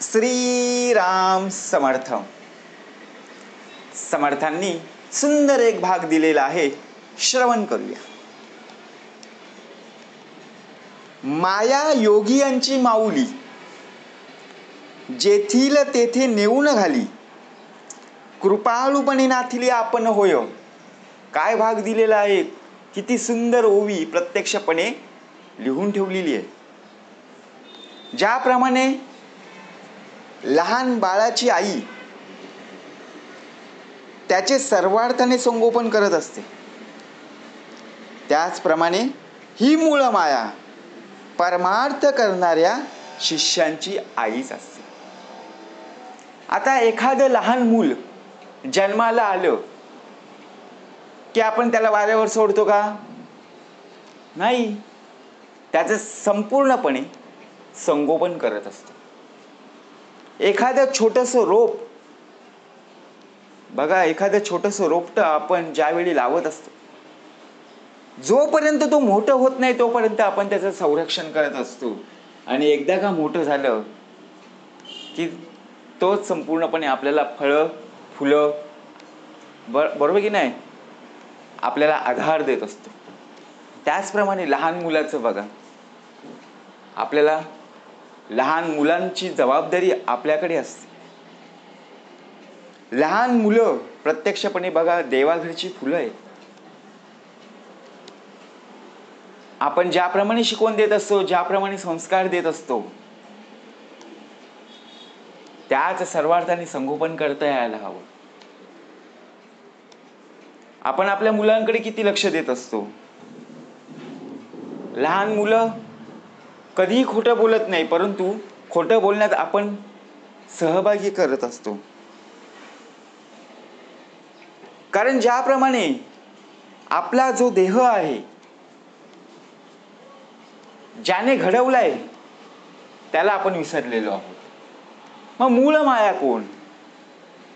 श्रीराम समर्थ. समर्थांनी सुंदर एक भाग दिलेला आहे, श्रवण करूया. माया योगियांची माऊली, जेथील तेथे नेऊन घाली, कृपाळूपणे नाथिली आपण होय. काय भाग दिलेला आहे, किती सुंदर ओवी प्रत्यक्षपणे लिहून ठेवलेली आहे. ज्याप्रमाणे लहान बाळाची आई त्याचे सर्वार्थाने संगोपन करत असते, त्याचप्रमाणे ही मूळ माया परमार्थ करणाऱ्या शिष्यांची आईच असते. आता एखादं लहान मूल जन्माला आलं की आपण त्याला वाऱ्यावर सोडतो का? नाही, त्याचं संपूर्णपणे संगोपन करत असतो. एखादं छोटंसं रोप बघा, एखादं छोटंसं रोपटं आपण ज्यावेळी लावत असतो, जोपर्यंत तो मोठं होत नाही तोपर्यंत आपण त्याचं संरक्षण करत असतो. आणि एकदा का मोठं झालं की तोच संपूर्णपणे आपल्याला फळं फुलं बरोबर की नाही आपल्याला आधार देत असतो. त्याचप्रमाणे लहान मुलाचं बघा, आपल्याला लहान मुलांची जबाबदारी आपल्याकडे असते. लहान मुलं प्रत्यक्षपणे बघा देवाघरची फुलं आहेत. आपण ज्याप्रमाणे शिकवण देत असतो, ज्याप्रमाणे संस्कार देत असतो, त्याच सर्वार्थाने संगोपन करता यायला हवं. आपण आपल्या मुलांकडे किती लक्ष देत असतो? लहान मुलं कधीही खोटं बोलत नाही, परंतु खोटं बोलण्यात आपण सहभागी करत असतो. कारण ज्याप्रमाणे आपला जो देह आहे, ज्याने घडवलाय त्याला आपण विसरलेलो आहोत. मग मूळ माया कोण?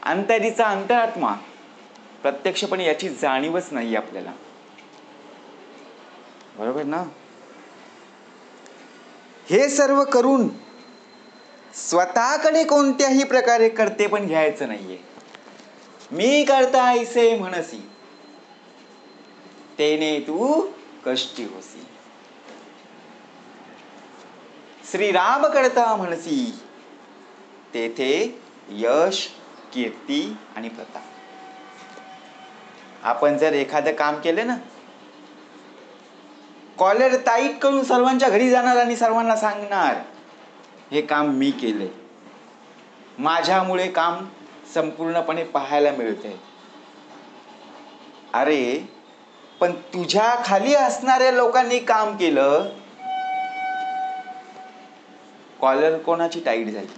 अंतरीचा अंतरात्मा. प्रत्यक्षपणे याची जाणीवच नाही आपल्याला, बरोबर ना? हे सर्व करून स्वतःकडे कोणत्याही प्रकारे करते पण घ्यायचं नाहीये. मी करता ऐसे म्हणसी, तेने तू कष्टी होसी. श्रीराम करता म्हणसी, तेथे यश, कीर्ती आणि प्रताप. आपण जर एखादं काम केलं ना, कॉलर टाईट करून सर्वांच्या घरी जाणार आणि सर्वांना सांगणार, हे काम मी केले, माझ्यामुळे काम संपूर्णपणे पाहायला मिळते. अरे पण तुझ्या खाली असणाऱ्या लोकांनी काम केलं, कॉलर कोणाची टाईट झाली?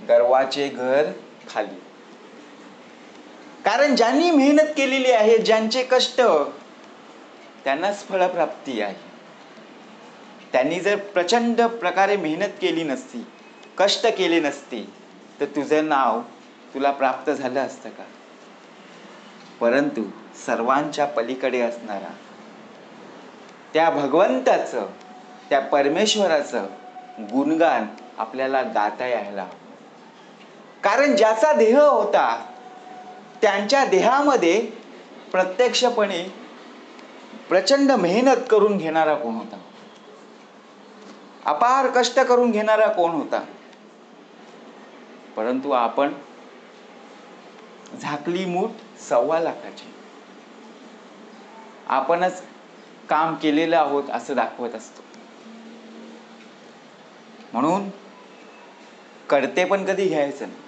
गर्वाचे घर खाली. कारण ज्यांनी मेहनत केलेली आहे, ज्यांचे कष्ट, त्यांनाच फळप्राप्ती आहे. त्यांनी जर प्रचंड प्रकारे मेहनत केली नसती, कष्ट केले नसते, तर तुझं नाव तुला प्राप्त झालं असतं का? परंतु सर्वांच्या पलीकडे असणारा त्या भगवंताचं, त्या परमेश्वराचं गुणगान आपल्याला गाता यायला हवं. कारण ज्याचा देह होता, त्यांच्या देहामध्ये प्रत्यक्षपणे प्रचंड मेहनत करून घेणारा कोण होता? अपार कष्ट करून घेणारा कोण होता? परंतु आपण झाकली मूठ 1.25 लाखाची, आपणच काम केलेलं आहोत असं दाखवत असतो. म्हणून करते पण कधी घ्यायचं नाही.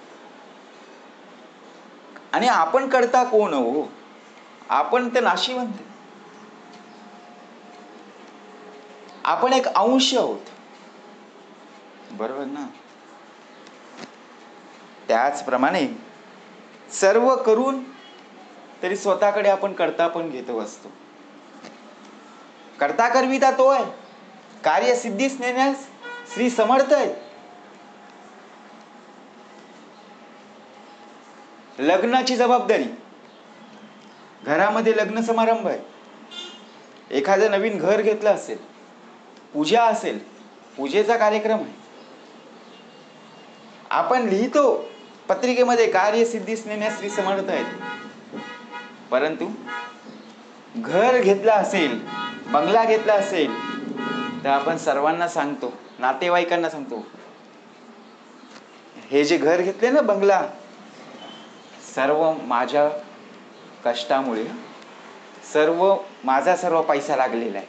आणि आपण करता कोण हो? आपण ते नाशिवंत, आपण एक अंश आहोत, बरोबर ना? त्याचप्रमाणे सर्व करून तरी स्वतःकडे आपण करता पण घेतो असतो. करता करविता तो आहे, कार्य सिद्धीस नेण्यास श्री समर्थ आहे. लग्नाची जबाबदारी, घरामध्ये लग्न समारंभ आहे, एखादं नवीन घर घेतलं असेल, पूजा असेल, पूजेचा कार्यक्रम आहे, आपण लिहितो पत्रिकेमध्ये कार्यसिद्धीस नेण्यास श्री समर्थ आहेत, परंतु घर घेतला असेल, बंगला घेतला असेल, तर आपण सर्वांना सांगतो, नातेवाईकांना सांगतो, हे जे घर घेतले ना, बंगला, सर्व माझ्या कष्टामुळे, सर्व पैसा लागलेला आहे.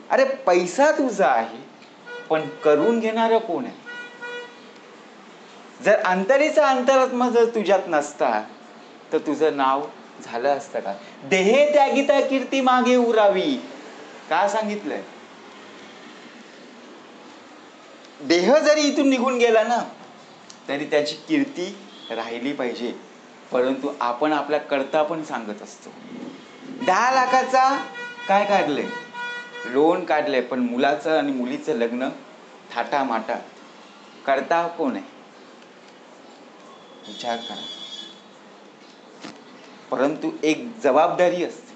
अरे पैसा तुझा आहे, पण करून घेणार कोण आहे? जर अंतरेचा अंतरात्मा जर तुझ्यात नसता तर तुझं नाव झालं असतं का? देहे त्यागिता कीर्ती मागे उरावी, का सांगितलंय? देह जरी इथून निघून गेला ना, तरी त्याची कीर्ती राहिली पाहिजे. परंतु आपण आपला करता पण सांगत असतो. 10 लाखाचा काय काढलंय? लोन काढलंय, पण मुलाचं आणि मुलीचं लग्न थाटामाटा. करता कोण आहे? विचार करा. परंतु एक जबाबदारी असते,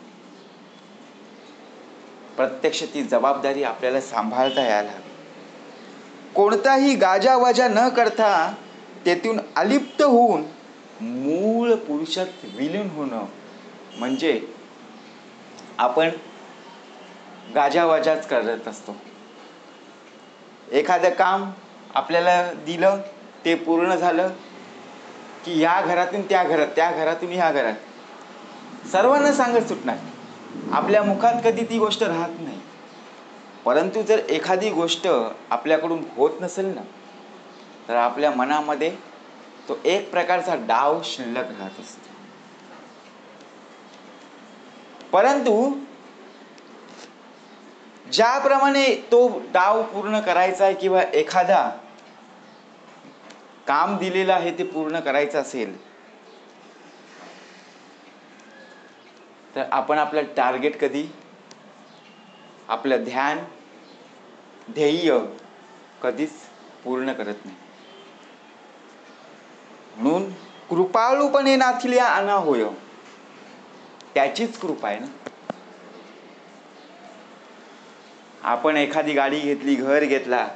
प्रत्यक्ष ती जबाबदारी आपल्याला सांभाळता यायला हवी. कोणताही गाजावाजा न करता तेथून अलिप्त होऊन मूळ पुरुषात विलीन होणं म्हणजे आपण गाजावाजाच करत असतो. एखादं काम आपल्याला दिलं, ते पूर्ण झालं की या घरातून त्या घरात, त्या घरातून ह्या घरात, सर्वांना सांगत सुटणार. आपल्या मुखात कधी ती गोष्ट राहत नाही. परंतु जर एखादी गोष्ट आपल्याकडून होत नसेल ना, तर आपल्या मनामध्ये तो एक प्रकारचा डाव शिल्लक राहत असतो. परंतु ज्याप्रमाणे तो डाव पूर्ण करायचा आहे किंवा एखादा काम दिलेलं आहे ते पूर्ण करायचं असेल, तर आपण आपलं टार्गेट कधी, आपलं ध्यान, ध्येय कधीच पूर्ण करत नाही. म्हणून कृपाळूपणे नाथिल्या आणा होय, त्याचीच कृपा आहे ना. आपण एखादी गाडी घेतली, घर घेतला,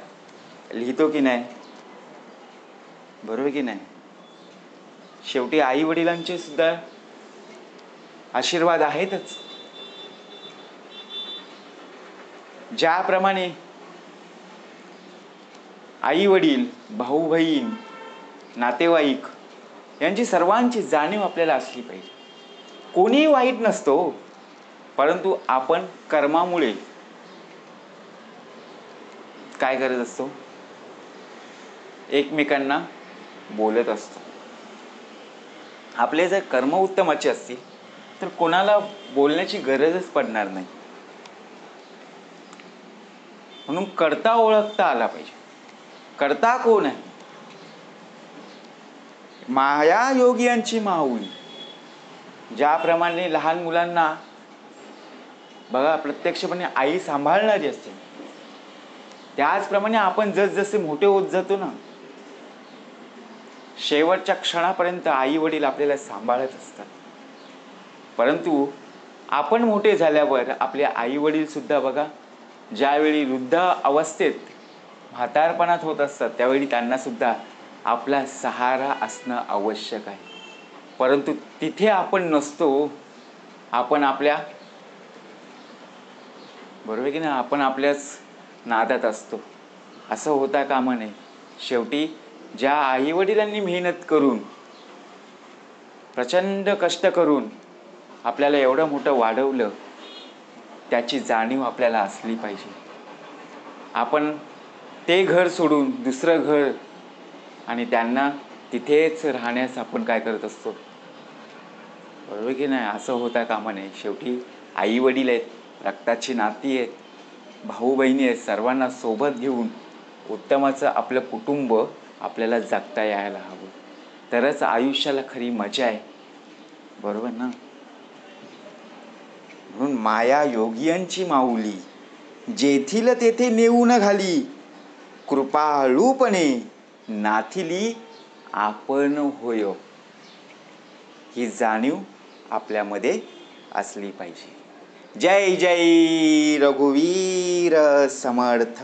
लिहितो की नाही? बरोबर की नाही? शेवटी आई वडिलांचे सुद्धा आशीर्वाद आहेतच. ज्याप्रमाणे आई वडील, भाऊ बहीण, नातेवाईक यांची सर्वांची जाणीव आपल्याला असली पाहिजे. कोणीही वाईट नसतो, परंतु आपण कर्मामुळे काय करत असतो? एकमेकांना बोलत असतो. आपले जर कर्म उत्तमाचे असतील तर कोणाला बोलण्याची गरजच पडणार नाही. म्हणून कर्ता ओळखता आला पाहिजे. कर्ता कोण आहे? माया योगियांची माऊली. ज्याप्रमाणे लहान मुलांना बघा प्रत्यक्षपणे आई सांभाळणारी असते, त्याचप्रमाणे आपण जसजसे मोठे होत जातो ना, शेवटच्या क्षणापर्यंत आई वडील आपल्याला सांभाळत असतात. परंतु आपण मोठे झाल्यावर आपले आई वडील सुद्धा बघा, ज्यावेळी वृद्ध अवस्थेत म्हातारपणात होत असतात, त्यावेळी त्यांना सुद्धा आपला सहारा असणं आवश्यक आहे. परंतु तिथे आपण नसतो. आपण आपल्या, बरोबर की नाही, आपण आपल्याच नादात असतो. असं होता कामा नये. शेवटी ज्या आई वडिलांनी मेहनत करून, प्रचंड कष्ट करून आपल्याला एवढं मोठं वाढवलं, त्याची जाणीव आपल्याला असली पाहिजे. आपण ते घर सोडून दुसरं घर आणि त्यांना तिथेच राहण्यास आपण काय करत असतो? बरोबर की नाही? असं होता कामा नये. शेवटी आई वडील आहेत, रक्ताची नाती आहेत, भाऊ बहिणी आहेत, सर्वांना सोबत घेऊन उत्तमाचं आपलं कुटुंब आपल्याला जगता यायला हवं. तरच आयुष्याला खरी मजा आहे. बरोबर ना? म्हणून माया योगियांची माऊली, जेथील तेथे नेऊ न घाली, कृपाळूपणे नाथिली आपण होय. ही जाणीव आपल्यामध्ये असली पाहिजे. जय जय रघुवीर समर्थ.